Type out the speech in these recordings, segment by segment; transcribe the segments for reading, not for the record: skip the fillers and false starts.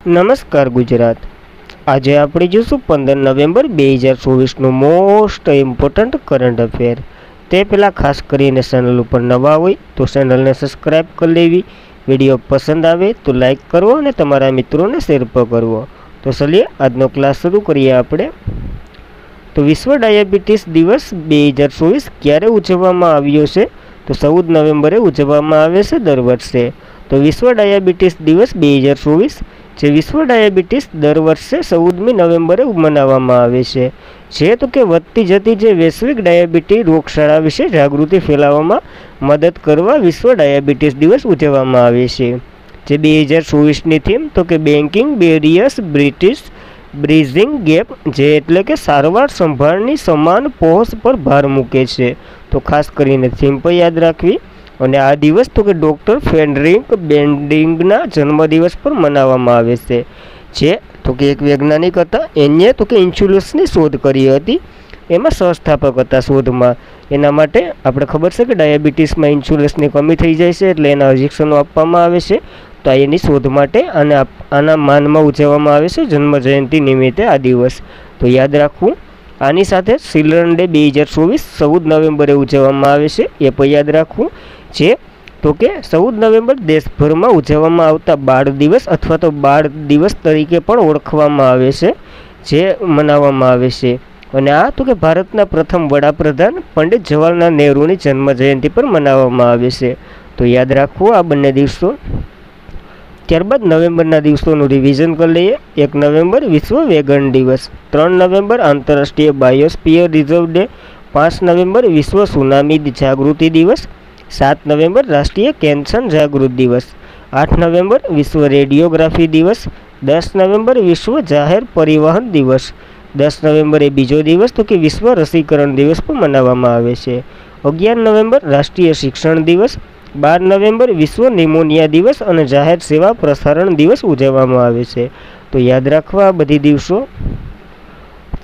નમસ્કાર ગુજરાત। આજે આપણે જોઈશું 15 નવેમ્બર 2024નું મોસ્ટ ઇમ્પોર્ટન્ટ કરંટ અફેર। તે પહેલાં ખાસ કરીને ચેનલ ઉપર નવા હોય તો ચેનલને સબસ્ક્રાઈબ કરી લેવી, વિડીયો પસંદ આવે તો લાઈક કરવો અને તમારા મિત્રોને શેર પણ કરવો। તો ચલીએ આજનો ક્લાસ શરૂ કરીએ આપણે। તો વિશ્વ ડાયાબિટીસ દિવસ 2024 ક્યારે ઉજવવામાં આવ્યો છે? તો 14 નવેમ્બરે ઉજવવામાં આવે છે દર વર્ષે। તો વિશ્વ ડાયાબિટીસ દિવસ 2024 જે વિશ્વ ડાયાબિટીસ દર વર્ષે 14મી નવેમ્બરે મનાવવામાં આવે છે, જે તો કે વધતી જતી જે વૈશ્વિક ડાયાબિટીસ રોગચાળા વિશે જાગૃતિ ફેલાવવામાં મદદ કરવા વિશ્વ ડાયાબિટીસ દિવસ ઉજવવામાં આવે છે। જે 2024ની થીમ તો કે બેન્કિંગ બેરિયર્સ બ્રિજિંગ ગેપ, જે એટલે કે સારવાર સંભાળની સમાન પહોંચ પર ભાર મૂકે છે। તો ખાસ કરીને થીમ પર યાદ રાખવી। અને આ દિવસ તો કે ડૉક્ટર ફ્રેડરિક બેન્ડિંગના જન્મદિવસ પર મનાવવામાં આવે છે, જે તો કે એક વૈજ્ઞાનિક હતા। એને તો કે ઇન્સ્યુલિન્સની શોધ કરી હતી, એમાં સંસ્થાપક હતા શોધમાં। એના માટે આપણે ખબર છે કે ડાયાબિટીસમાં ઇન્સ્યુલિન્સની કમી થઈ જાય છે, એટલે એના ઇન્જેક્શનો આપવામાં આવે છે। તો એની શોધ માટે અને આના માનમાં ઉજવવામાં આવે છે જન્મજયંતિ નિમિત્તે આ દિવસ। તો યાદ રાખવું। આની સાથે ચિલ્ડ્રન ડે 2024 14 નવેમ્બરે ઉજવવામાં આવે છે, એ પણ યાદ રાખવું। જે તો કે 14 નવેમ્બર દેશભરમાં ઉજવવામાં આવતા બાળ દિવસ અથવા તો બાળ દિવસ તરીકે પણ ઓળખવામાં આવે છે, જે મનાવવામાં આવે છે। અને આ તો કે ભારતના પ્રથમ વડાપ્રધાન પંડિત જવાહરલાલ નહેરુની જન્મજયંતિ પર મનાવવામાં આવે છે। તો યાદ રાખવું આ બંને દિવસો। ત્યારબાદ નવેમ્બરના દિવસોનું રિવિઝન કરી લઈએ। 1 નવેમ્બર વિશ્વ વેગન દિવસ, 3 નવેમ્બર આંતરરાષ્ટ્રીય બાયોસ્ફિયર રિઝર્વ ડે, 5 નવેમ્બર વિશ્વ સુનામી જાગૃતિ દિવસ, 7 નવેમ્બર રાષ્ટ્રીય કેન્સર જાગૃતિ દિવસ, 8 નવેમ્બર વિશ્વ રેડિયોગ્રાફી દિવસ, 10 નવેમ્બર વિશ્વ જાહેર પરિવહન દિવસ, 10 નવેમ્બરે બીજો દિવસ તો કે વિશ્વ રસીકરણ દિવસ પણ મનાવવામાં આવે છે। 11 નવેમ્બર રાષ્ટ્રીય શિક્ષણ દિવસ, 12 નવેમ્બર વિશ્વ નિમોનિયા દિવસ અને જાહેર સેવા પ્રસારણ દિવસ ઉજવવામાં આવે છે। તો યાદ રાખવા આ બધી દિવસો।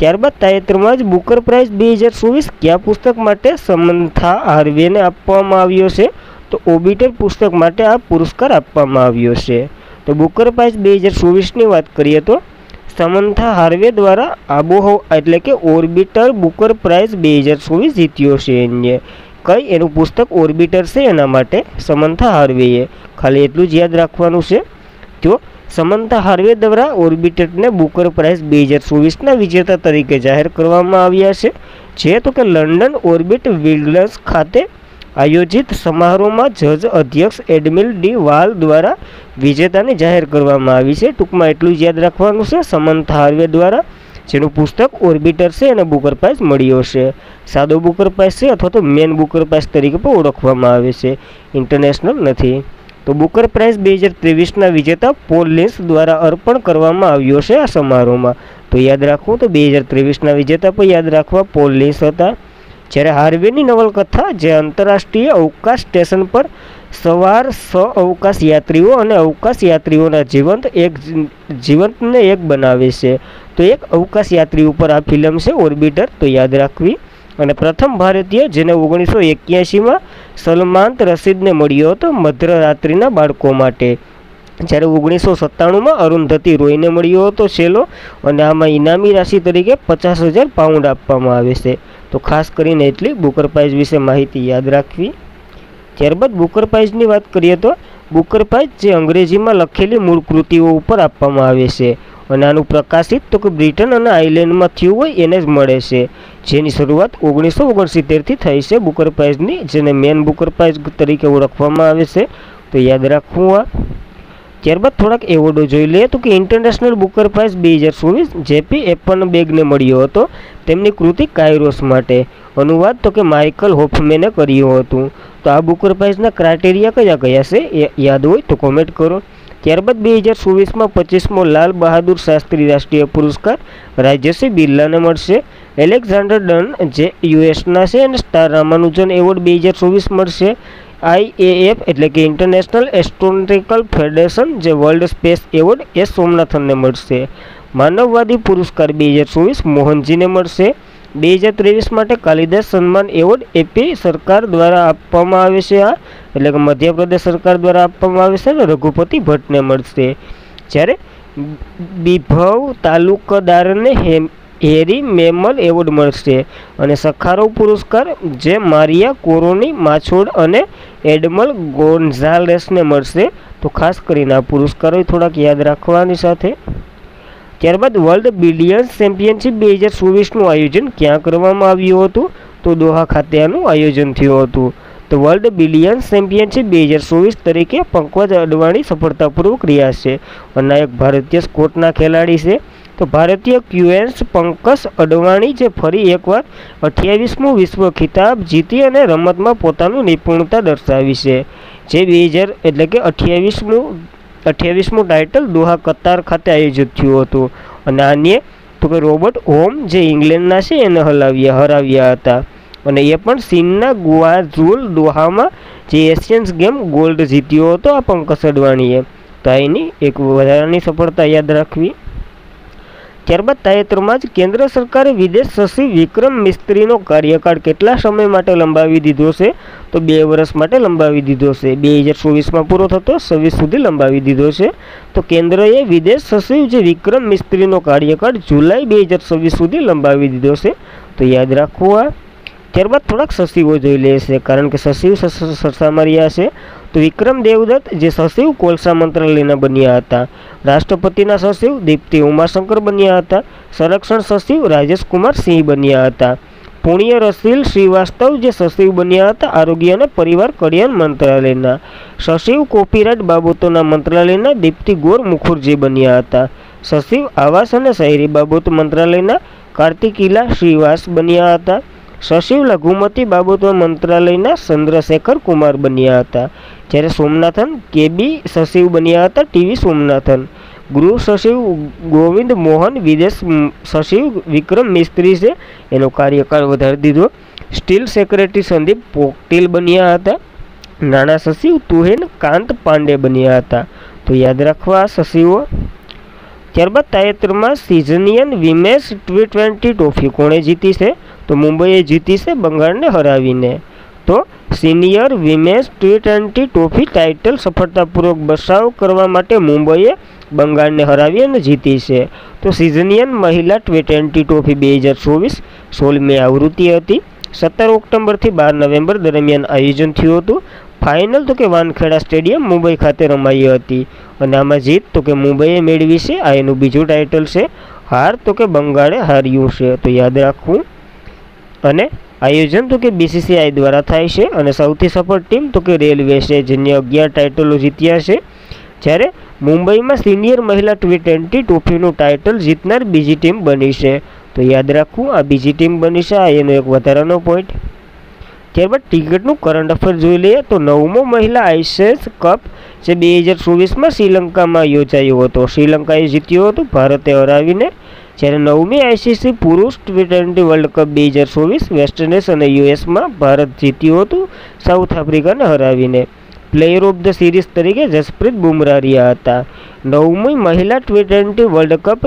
ત્યારબાદ તાજેતરમાં જ બુકર પ્રાઇઝ 2024 કયા પુસ્તક માટે સમંથા હાર્વેને આપવામાં આવ્યો છે? તો ઓબિટર પુસ્તક માટે આ પુરસ્કાર આપવામાં આવ્યો છે। તો બુકર પ્રાઇઝ 2024ની વાત કરીએ તો સમંથા હાર્વે દ્વારા આબોહવા એટલે કે ઓર્બિટર બુકર પ્રાઇઝ 2024 જીત્યો છે। એને કઈ એનું પુસ્તક ઓર્બિટર છે, એના માટે સમંથા હાર્વેએ, ખાલી એટલું જ યાદ રાખવાનું છે। તો સમંથા હાર્વે દ્વારા ઓર્બિટરને બુકર પ્રાઇઝ 2024ના વિજેતા તરીકે જાહેર કરવામાં આવ્યા છે, જે તો કે લંડન ઓર્બિટ વિલ્ડન્સ ખાતે આયોજિત સમારોહમાં જજ અધ્યક્ષ એડમિલ ડી વાલ દ્વારા વિજેતાને જાહેર કરવામાં આવી છે। ટૂંકમાં એટલું જ યાદ રાખવાનું છે, સમંથા હાર્વે દ્વારા જેનું પુસ્તક ઓર્બિટર છે એને બુકર પ્રાઇઝ મળ્યો છે। સાદો બુકર પ્રાઇઝ છે અથવા તો મેન બુકર પ્રાઇઝ તરીકે પણ ઓળખવામાં આવે છે, ઇન્ટરનેશનલ નથી। તો બુકર પ્રાઇઝ 2023ના વિજેતા પોલ લિન્સ દ્વારા અર્પણ કરવામાં આવ્યો છે આ સમારોહમાં। તો યાદ રાખવું। તો 2023ના વિજેતા પણ યાદ રાખવા પોલ લિન્સ હતા। જ્યારે હાર્વેની નવલકથા જે આંતરરાષ્ટ્રીય અવકાશ સ્ટેશન પર સવાર અવકાશ યાત્રીઓ અને અવકાશ યાત્રીઓના જીવંતને એક બનાવે છે। તો એક અવકાશ યાત્રી ઉપર આ ફિલ્મ છે ઓર્બિટર, તો યાદ રાખવી। અને પ્રથમ ભારતીય જેને 1981માં સલમાન રશીદને મળ્યો હતો મધ્યરાત્રિના બાળકો માટે, જ્યારે 1997માં અરુંધતી રોયને મળ્યો હતો છેલ્લો, અને આમાં ઇનામી રાશિ તરીકે 50,000 પાઉન્ડ આપવામાં આવે છે। તો ખાસ કરીને એટલી બુકર પ્રાઇઝ વિશે માહિતી યાદ રાખવી। ત્યારબાદ બુકર પ્રાઇઝની વાત કરીએ તો બુકર પ્રાઇઝ જે અંગ્રેજીમાં લખેલી મૂળ કૃતિઓ ઉપર આપવામાં આવે છે, અને આનું પ્રકાશિત તો કે બ્રિટન અને આયર્લેન્ડમાં થયું હોય એને જ મળે છે, જેની શરૂઆત 1969થી થઈ છે બુકર પ્રાઇઝની, જેને મેન બુકર પ્રાઇઝ તરીકે ઓળખવામાં આવે છે। તો યાદ રાખવું આ। ત્યારબાદ થોડાક એવોર્ડો જોઈ લઈએ। તો કે ઇન્ટરનેશનલ બુકર પ્રાઇઝ 2024 જેપી એપનબેર્ગને મળ્યો હતો તેમની કૃતિ કાયરોસ માટે, અનુવાદ તો કે માઇકલ હોફમેને કર્યું હતું। તો આ બુકર પ્રાઇઝના ક્રાઇટેરિયા કયા કયા છે એ યાદ હોય તો કોમેન્ટ કરો। ત્યારબાદ 2024માં 25મો લાલ બહાદુર શાસ્ત્રી રાષ્ટ્રીય પુરસ્કાર રાજ્યશ્રી બિરલાને મળશે। એલેક્ઝાન્ડર ડન જે યુએસના છે અને સ્ટાર રામાનુજન એવોર્ડ 2024 મળશે। IAF એટલે કે ઇન્ટરનેશનલ એસ્ટ્રોનોમિકલ ફેડરેશન જે વર્લ્ડ સ્પેસ એવોર્ડ એ સોમનાથનને મળશે। માનવવાદી પુરસ્કાર 2024 મોહનજીને મળશે। 2023 માટે કાલિદાસ સન્માન એવોર્ડ એપી સરકાર દ્વારા આપવામાં આવે છે, આ એટલે કે મધ્યપ્રદેશ સરકાર દ્વારા આપવામાં આવે છે અને રઘુપતિ ભટ્ટને મળશે। જ્યારે વિભવ તાલુકાદારને હેરી મેમલ એવોર્ડ મળશે અને સખારોવ પુરસ્કાર જે મારિયા કોરોની માછોડ અને એડમલ ગોન્ઝાલેસને મળશે. તો ખાસ કરીને આ પુરસ્કારો થોડાક યાદ રાખવાની સાથે. ત્યારબાદ વર્લ્ડ બિલિયન્સ ચેમ્પિયનશિપ 2024નું આયોજન ક્યાં કરવામાં આવ્યું હતું? તો દોહા ખાતે આનું આયોજન થયું હતું. તો વર્લ્ડ બિલિયન્સ ચેમ્પિયનશિપ 2024 તરીકે પંકજ અડવાણી સફળતાપૂર્વક રહ્યા છે અને એક ભારતીય સ્કોટના ખેલાડી છે. તો ભારતીય ક્યુએન્સ પંકજ અડવાણી જે ફરી એકવાર 28મું વિશ્વ ખિતાબ જીતી અને રમતમાં પોતાનું નિપુણતા દર્શાવી છે. જે 28મું ટાઇટલ દોહા કતાર ખાતે આયોજિત થયું હતું અને આને તો કે રોબર્ટ હોમ જે ઇંગ્લેન્ડના છે એને હરાવ્યા હતા અને એ પણ ચીનના ગુઆઝુલ દોહામાં જે એશિયન્સ ગેમ ગોલ્ડ જીત્યો હતો આ પંકજ અડવાણીએ. તો એની એક વધારાની સફળતા યાદ રાખવી. ત્યારબાદ તાજેતરમાં જ કેન્દ્ર સરકારે વિદેશ સચિવ વિક્રમ મિસ્ત્રીનો કાર્યકાળ કેટલા સમય માટે લંબાવી દીધો છે? તો 2 વર્ષ માટે લંબાવી દીધો છે. 2024માં પૂરો થતો 26 સુધી લંબાવી દીધો છે. તો કેન્દ્રએ વિદેશ સચિવ જે વિક્રમ મિસ્ત્રીનો કાર્યકાળ જુલાઈ 2026 સુધી લંબાવી દીધો છે. તો યાદ રાખવું આ. ત્યારબાદ થોડાક સચિવો જોઈ લેશે કારણ કે સચિવ સરસામાં રહ્યા છે. તો વિક્રમ દેવદત્ત જે સચિવ કોલસા મંત્રાલયના બન્યા હતા. રાષ્ટ્રપતિના સચિવ દીપ્તિ ઉમાશંકર બન્યા હતા. સંરક્ષણ સચિવ રાજેશ કુમાર સિંહ બન્યા હતા. પુણ્ય રસીલ શ્રીવાસ્તવ જે સચિવ બન્યા હતા આરોગ્ય અને પરિવાર કલ્યાણ મંત્રાલયના. સચિવ કોપીરાઇટ બાબતોના મંત્રાલયના દીપ્તિ ગોર મુખર્જી બન્યા હતા. સચિવ આવાસ અને શહેરી બાબતો મંત્રાલયના કાર્તિકીલા શ્રીવાસ બન્યા હતા. સચિવ લઘુમતી બાબતો મંત્રાલયના ચંદ્રશેખર કુમાર બન્યા હતા. જ્યારે સોમનાથન કેબી સચિવ બન્યા હતા ટીવી સોમનાથન. ગૃહ સચિવ ગોવિંદ મોહન, વિદેશ સચિવ વિક્રમ મિસ્ત્રી છે એનો કાર્યકાળ વધારી દીધો. સ્ટીલ સેક્રેટરી સંદીપ પોકટીલ બન્યા હતા. નાણાં સચિવ તુહિન કાંત પાંડે બન્યા હતા. તો યાદ રાખવા સચિવો. ત્યારબાદ તાજેતરમાં સિઝનિયન વિમેન્સ T20 ટ્રોફી કોણે જીતી છે? તો મુંબઈએ જીતી છે બંગાળને હરાવીને. તો senior women's T20 trophy title સફળતાપૂર્વક બચાવ કરવા માટે મુંબઈએ બંગાળને હરાવી અને જીતી છે. તો સિઝનિયન મહિલા T20 ટ્રોફી 2024 16મી આવૃત્તિ હતી. 17 ઓક્ટોબરથી 12 નવેમ્બર દરમિયાન આયોજન થયું હતું. ફાઇનલ તો કે વાનખેડા સ્ટેડિયમ મુંબઈ ખાતે રમાઈ હતી અને આમાં જીત તો કે મુંબઈએ મેળવી છે. આ એનું બીજું ટાઇટલ છે. હાર તો કે બંગાળે હાર્યું છે. તો યાદ રાખવું. અને આયોજન તો કે BCCI દ્વારા થાય છે અને સૌથી સફળ ટીમ તો કે રેલવે છે જેને 11 ટાઇટલો જીત્યા છે. જ્યારે મુંબઈમાં સિનિયર મહિલા T20 ટ્રોફીનું ટાઇટલ જીતનાર બીજી ટીમ બની છે. તો યાદ રાખવું આ બીજી ટીમ બની છે. આ એનો એક વધારાનો પોઈન્ટ. ત્યારબાદ ક્રિકેટનું કરંટ અફેર જોઈ લઈએ તો 9મો મહિલા આઈસીસી કપ જે 2024માં શ્રીલંકામાં યોજાયો હતો. શ્રીલંકાએ જીત્યો હતો ભારતે હરાવીને. જ્યારે 9મી આઈસીસી પુરુષ T20 world cup 2024 West Indies અને યુએસમાં ભારત જીત્યું હતું સાઉથ આફ્રિકાને હરાવીને. પ્લેયર ઓફ ધ સિરીઝ તરીકે જસપ્રીત બુમરાહ રહ્યા હતા. 9મી મહિલા T20 વર્લ્ડ કપ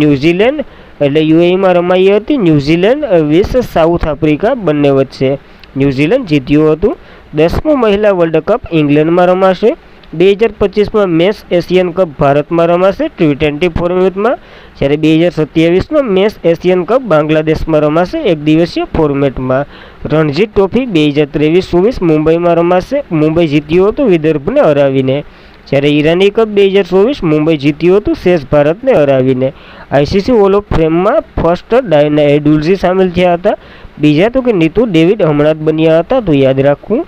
ન્યૂઝીલેન્ડ એટલે યુએઈમાં રમાઈ હતી. ન્યૂઝીલેન્ડ વિશ સાઉથ આફ્રિકા બંને વચ્ચે ન્યૂઝીલેન્ડ જીત્યું હતું. 10મો મહિલા વર્લ્ડ કપ ઇંગ્લેન્ડમાં રમાશે. 2025માં મેસ એશિયન કપ ભારતમાં રમાશે T20 ફોર્મેટમાં. જ્યારે 2027માં મેસ એશિયન કપ બાંગ્લાદેશમાં રમાશે એક દિવસીય ફોર્મેટમાં. રણજી ટ્રોફી 2023-24 મુંબઈમાં રમાશે. મુંબઈ જીત્યું હતું વિદર્ભને હરાવીને. જ્યારે ઈરાની કપ 2024 મુંબઈ જીત્યું હતું શેષ ભારતને હરાવીને. આઈસીસી હોલ ઓફ ફેમમાં ફર્સ્ટ ડાયના એડુલ્જી સામેલ થયા હતા. બીજા તો કે નીતુ ડેવિડ હમણાં જ બન્યા હતા. તો યાદ રાખવું.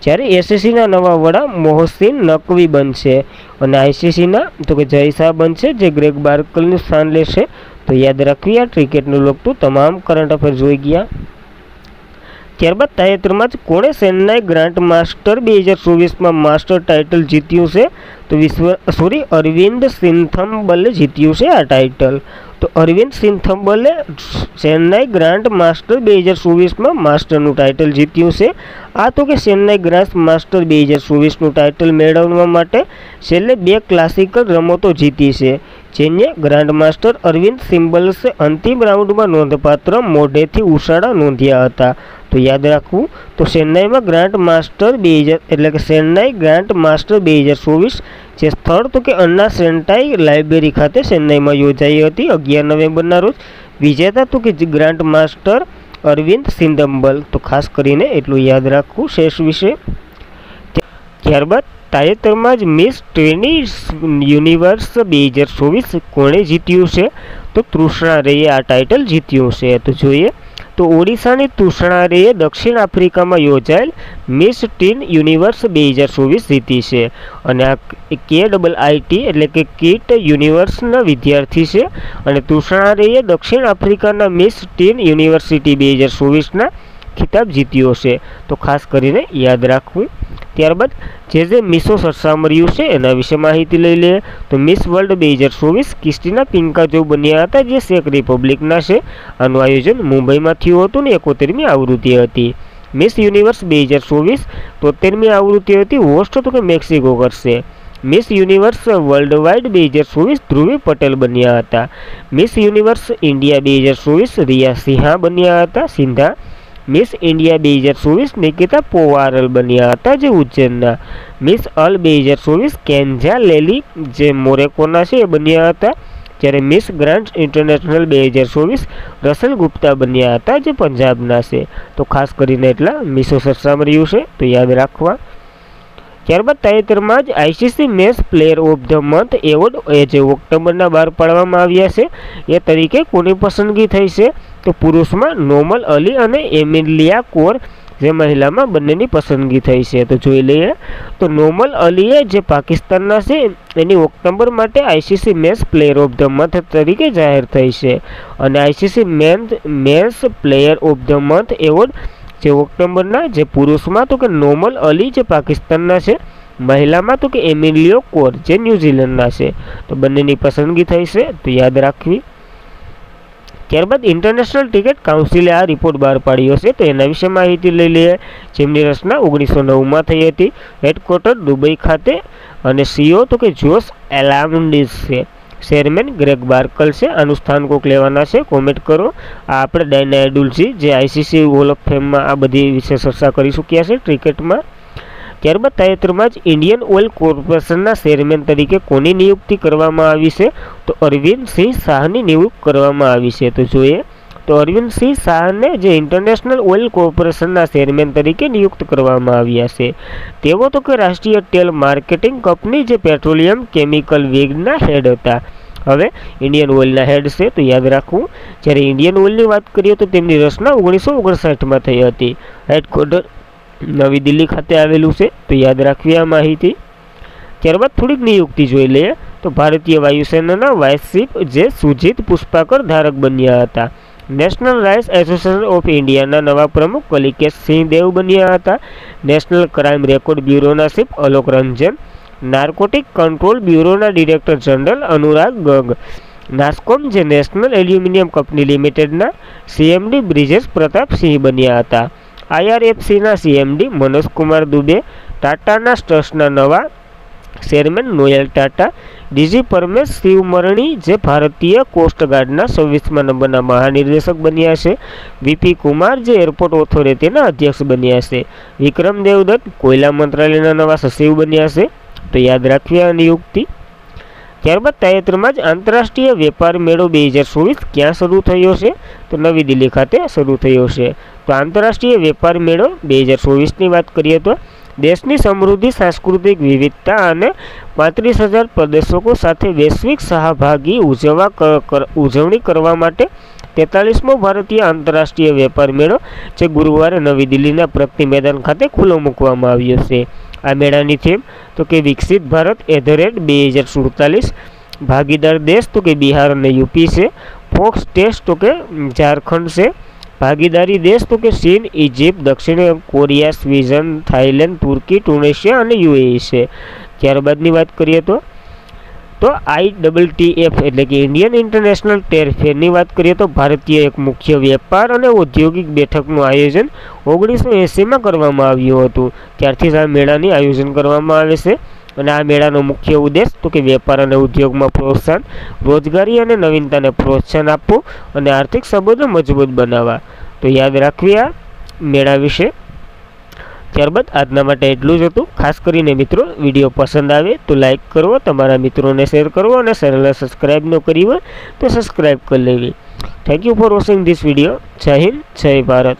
જ્યારે એસએસસીના નવા વડા મોહસિન નકવી બનશે અને આઈસીસીના તો કે જય શાહ બનશે જે ગ્રેગ બાર્કલનું સ્થાન લેશે. તો યાદ રાખવી આ ક્રિકેટનું લગતું તમામ કરંટ અફેર જોઈ ગયા. ત્યારબાદ તાજેતરમાં જ કોણે ચેન્નાઈ ગ્રાન્ડ માસ્ટર 2024માં માસ્ટર ટાઇટલ જીત્યું છે? તો અરવિંદ સિન્થમ્બલે જીત્યું છે આ ટાઇટલ. તો અરવિંદ સિન્થમ્બલે ચેન્નાઈ ગ્રાન્ડ માસ્ટર 2024માં માસ્ટરનું ટાઇટલ જીત્યું છે. આ તો કે ચેન્નાઈ ગ્રાન્ડ માસ્ટર 2024નું ટાઇટલ મેળવવા માટે છેલ્લે 2 ક્લાસિકલ રમતો જીતી છે. જેને ગ્રાન્ડ માસ્ટર અરવિંદ સિમ્બલ્સે અંતિમ રાઉન્ડમાં નોંધપાત્ર મોઢેથી ઉછાળા નોંધ્યા હતા. તો યાદ રાખવું તો ચેન્નાઈમાં ગ્રાન્ડ માસ્ટર 2000 એટલે કે ચેન્નાઈ ગ્રાન્ડ માસ્ટર 2024 જે સ્થળ તો કે અન્ના સેન્ટાઈ લાઇબ્રેરી ખાતે ચેન્નાઈમાં યોજાઈ હતી 11 નવેમ્બરના રોજ. વિજેતા તો કે ગ્રાન્ડ માસ્ટર અરવિંદ સિંદમ્બલ. તો ખાસ કરીને એટલું યાદ રાખવું શેષ વિશે. ત્યારબાદ તાજેતરમાં જ મિસ ટ્રેનિસ યુનિવર્સ 2024 કોણે જીત્યું છે? તો તૃષ્ણા રેએ આ ટાઇટલ જીત્યું છે. તો જોઈએ તો ઓડિશાની તૃષ્ણા રેએ દક્ષિણ આફ્રિકામાં યોજાયેલ મિસ ટીન યુનિવર્સ 2024 જીતી છે અને આ KIIT એટલે કે કિટ યુનિવર્સના વિદ્યાર્થી છે અને તૃષ્ણા રેએ દક્ષિણ આફ્રિકાના મિસ ટીન યુનિવર્સિટી 2024ના ખિતાબ જીત્યો છે. તો ખાસ કરીને યાદ રાખવું. ત્યારબાદ જે મિસો સરસામર્યું છે એના વિશે માહિતી લઈ લઈએ. તો મિસ વર્લ્ડ 2024 ક્રિસ્ટીના પિન્કાજો બન્યા હતા જે ચેક રિપબ્લિકના છે. આનું આયોજન મુંબઈમાં થયું હતું ને 71મી આવૃત્તિ હતી. મિસ યુનિવર્સ 2024 73મી આવૃત્તિ હતી. હોસ્ટ તો કે મેક્સિકો કરશે. Miss universe world wide 2024 Dhruvi Patel બન્યા હતા. Miss universe India 2024 Riya Sinha બન્યા હતા સિંધા. મિસ ઇન્ડિયા 2024 નિકિતા પોવારલ બન્યા હતા જે ઉજ્જૈનના. મિસ અલ 2024 કેન્ઝા લેલી જે મોરેકોના છે એ બન્યા હતા. જ્યારે miss grand international 2024 Russell Gupta બન્યા હતા જે પંજાબના છે. તો ખાસ કરીને એટલા મિસો સરસામર્યું છે તો યાદ રાખવા. ત્યારબાદ તાજેતરમાં જ ICC match player of the month award જે ઓક્ટોબરના બહાર પાડવામાં આવ્યા છે એ તરીકે કોની પસંદગી થઈ છે? તો પુરુષમાં નોમલ અલી અને એમિલિયા કોર જે મહિલામાં બંનેની પસંદગી થઈ છે. તો જોઈ લઈએ તો નોમલ અલીએ જે પાકિસ્તાનના છે એની ઓક્ટોબર માટે ICC match player of the month તરીકે જાહેર થઈ છે અને ICC men's player of the month award જે ઓક્ટોબરના જે પુરુષમાં તો કે નોમલ અલી જે પાકિસ્તાનના છે, મહિલામાં તો કે એમિલિયો કોર જે ન્યૂઝીલેન્ડના છે. તો બંનેની પસંદગી થઈ છે તો યાદ રાખવી. ત્યારબાદ ઇન્ટરનેશનલ ટિકિટ કાઉન્સિલે આ રિપોર્ટ બહાર પાડ્યો છે તો એના વિશે માહિતી લઈ લઈએ. જેમની રચના 1909માં થઈ હતી. હેડક્વાર્ટર દુબઈ ખાતે અને CEO તો કે જોશ એલામુન્ડીસ છે. ચેરમેન ગ્રેગ બાર્કલ છે. આનું સ્થાન કોક લેવાના છે કોમેન્ટ કરો. આ આપણે ડાયના એડુલજી જે ICC હોલ ઓફ ફેમમાં આ બધી વિશે ચર્ચા કરી ચૂક્યા છે ક્રિકેટમાં. ત્યારબાદ તાજેતરમાં જ ઇન્ડિયન ઓઇલ કોર્પોરેશનના ચેરમેન તરીકે કોની નિયુક્તિ કરવામાં આવી છે? તો અરવિંદ સિંહ શાહની નિયુક્તિ કરવામાં આવી છે. તો જોઈએ તો અરવિંદ સિંહ શાહને જે ઇન્ટરનેશનલ ઓઇલ કોર્પોરેશનના ચેરમેન તરીકે નિયુક્ત કરવામાં આવ્યા છે. તેઓ તો કે રાષ્ટ્રીય તેલ માર્કેટિંગ કંપની જે પેટ્રોલિયમ કેમિકલ વિંગના હેડ હતા. હવે ઇન્ડિયન ઓઇલના હેડ છે તો યાદ રાખવું. જ્યારે ઇન્ડિયન ઓઇલની વાત કરીએ તો તેમની રચના 1959માં થઈ હતી. હેડક્વાર્ટર નવી દિલ્હી ખાતે આવેલું છે તો યાદ રાખવી આ માહિતી. ત્યારબાદ થોડીક નિયુક્તિ જોઈ લઈએ તો ભારતીય વાયુસેનાના વાઇસ ચીફ જે સુજીત પુષ્પાકર ધારક બન્યા હતા. નેશનલ રાઇસ એસોસિએશન ઓફ ઇન્ડિયાના નવા પ્રમુખ કલિકેશ સિંહ દેવ બન્યા હતા. નેશનલ ક્રાઇમ રેકોર્ડ બ્યુરોના chief Alok Ranjan. Narcotic control બ્યુરોના ડિરેક્ટર જનરલ અનુરાગ ગગ. નાસ્કોમ જે નેશનલ એલ્યુમિનિયમ કંપની લિમિટેડના CMD બ્રિજેશ પ્રતાપ સિંહ બન્યા હતા. IRFCના CMD મનોજ કુમાર દુબે. ટાટાના ટ્રસ્ટના નવા ચેરમેન નોયલ ટાટા. DG પરમેશ શિવમરણી જે ભારતીય કોસ્ટગાર્ડના 26મા નંબરના મહાનિર્દેશક બન્યા છે. VP કુમાર જે એરપોર્ટ ઓથોરિટીના અધ્યક્ષ બન્યા છે. વિક્રમ દેવદત્ત કોયલા મંત્રાલયના નવા સચિવ બન્યા છે. તો યાદ રાખવી આ નિયુક્તિ. ત્યારબાદ તાજેતરમાં જ આંતરરાષ્ટ્રીય વેપાર મેળો 2024 ક્યાં શરૂ થયો છે? તો નવી દિલ્હી ખાતે શરૂ થયો છે. તો આંતરરાષ્ટ્રીય વેપાર મેળો 2024ની વાત કરીએ તો દેશની સમૃદ્ધિ, સાંસ્કૃતિક વિવિધતા અને 35,000 પ્રદર્શકો સાથે વૈશ્વિક સહભાગી ઉજવણી કરવા માટે 43મો ભારતીય આંતરરાષ્ટ્રીય વેપાર મેળો જે ગુરુવારે નવી દિલ્હીના પ્રગતિ મેદાન ખાતે ખુલ્લો મૂકવામાં આવ્યો છે. આ મેળાની થીમ તો કે વિકસિત ભારત @2047. ભાગીદાર દેશ તો કે બિહાર અને UP છે. ફોક્સ ટેસ્ટ તો કે ઝારખંડ છે. ભાગીદારી દેશ તો કે ચીન, ઇજિપ્ત, દક્ષિણ કોરિયા, સ્વિઝન, થાઇલેન્ડ, તુર્કી, ટુનેશિયા અને UAE છે. ત્યારબાદની વાત કરીએ તો ITTF એટલે કે ઇન્ડિયન ઇન્ટરનેશનલ ટ્રેડ ફેરની વાત કરીએ તો ભારતીય એક મુખ્ય વેપાર અને ઔદ્યોગિક બેઠકનું આયોજન 1980માં કરવામાં આવ્યું હતું. ત્યારથી જ આ મેળાની આયોજન કરવામાં આવે છે અને આ મેળાનો મુખ્ય ઉદ્દેશ તો કે વેપાર અને ઉદ્યોગમાં પ્રોત્સાહન, રોજગારી અને નવીનતાને પ્રોત્સાહન આપવું અને આર્થિક સંબંધો મજબૂત બનાવવા. તો યાદ રાખવી આ. મેળા વિશે. ત્યારબાદ આજના માટે એટલું જ હતું. ખાસ કરીને મિત્રો વિડીયો પસંદ આવે તો લાઈક કરવો, તમારા મિત્રોને શેર કરવો અને ચેનલને સબસ્ક્રાઈબ ન કરી હોય તો સબસ્ક્રાઈબ કરી લેવી. Thank you for watching this video. જય હિન્દ, જય ભારત.